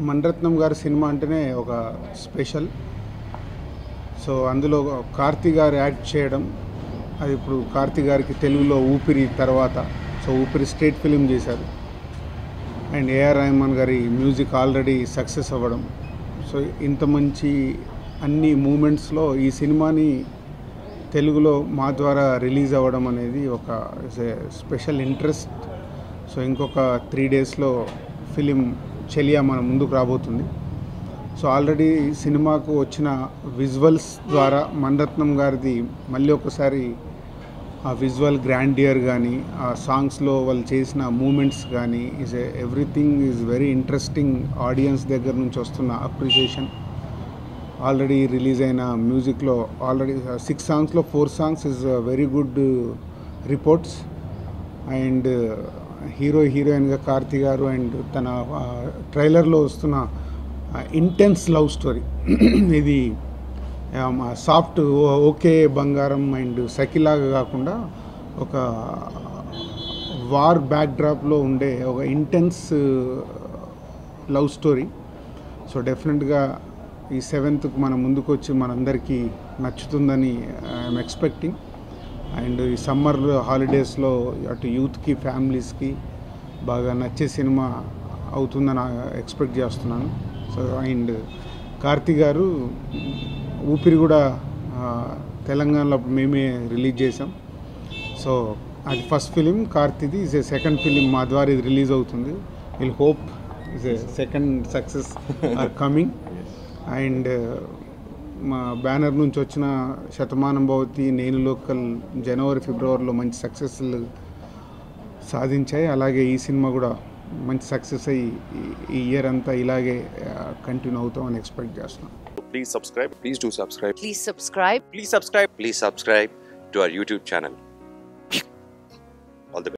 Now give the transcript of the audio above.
మణిరత్నం గారి సినిమా అంటేనే ఒక స్పెషల్. సో అందులో కార్తీ గారు యాక్ట్ చేయడం, అది ఇప్పుడు కార్తీ గారికి తెలుగులో ఊపిరి తర్వాత, సో ఊపిరి స్టేట్ ఫిలిం చేశారు. అండ్ ఏఆర్ రెహమాన్ గారి మ్యూజిక్ ఆల్రెడీ సక్సెస్ అవ్వడం. సో ఇంత మంచి అన్ని మూమెంట్స్లో ఈ సినిమాని తెలుగులో మా ద్వారా రిలీజ్ అవ్వడం అనేది ఒక స్పెషల్ ఇంట్రెస్ట్. సో ఇంకొక 3 డేస్లో ఫిలిం చెలియా మన ముందుకు రాబోతుంది. సో ఆల్రెడీ సినిమాకు వచ్చిన విజువల్స్ ద్వారా మణిరత్నం గారిది మళ్ళీ ఒకసారి ఆ విజువల్ గ్రాండియర్ కానీ, ఆ సాంగ్స్లో వాళ్ళు చేసిన మూమెంట్స్ కానీ everything is very interesting. Audience దగ్గర నుంచి వస్తున్న అప్రిషియేషన్, ఆల్రెడీ రిలీజ్ అయిన మ్యూజిక్లో ఆల్రెడీ 6 సాంగ్స్లో 4 songs is very good reports. And హీరోయిన్గా కార్తీ గారు అండ్ తన ట్రైలర్లో వస్తున్న ఇంటెన్స్ లవ్ స్టోరీ ఇది సాఫ్ట్ ఓకే బంగారం అండ్ సఖిలాగా కాకుండా ఒక వార్ బ్యాక్డ్రాప్లో ఉండే ఒక ఇంటెన్స్ లవ్ స్టోరీ. సో డెఫినెట్గా ఈ 7th మన ముందుకు వచ్చి మనందరికీ నచ్చుతుందని ఐఎమ్ ఎక్స్పెక్టింగ్. అండ్ ఈ సమ్మర్ హాలిడేస్లో అటు యూత్కి ఫ్యామిలీస్కి బాగా నచ్చే సినిమా అవుతుందని ఎక్స్పెక్ట్ చేస్తున్నాను. సో అండ్ కార్తీ గారు ఊపిరి కూడా తెలంగాణలో మేమే రిలీజ్ చేసాం. సో అది ఫస్ట్ ఫిలిం కార్తీది, ఈజ్ ఏ సెకండ్ ఫిలిం మా ద్వారా ఇది రిలీజ్ అవుతుంది. Will hope is a second success are coming. And మా బ్యానర్ నుంచి వచ్చిన శతమానం భవతి, నేను లోకల్ జనవరి ఫిబ్రవరిలో మంచి సక్సెస్లు సాధించాయి. అలాగే ఈ సినిమా కూడా మంచి సక్సెస్ అయ్యి ఈ ఇయర్ అంతా ఇలాగే కంటిన్యూ అవుతామని ఎక్స్పెక్ట్ చేస్తున్నాం. Please subscribe. Please do subscribe. Please subscribe. Please subscribe. Please subscribe to our YouTube channel.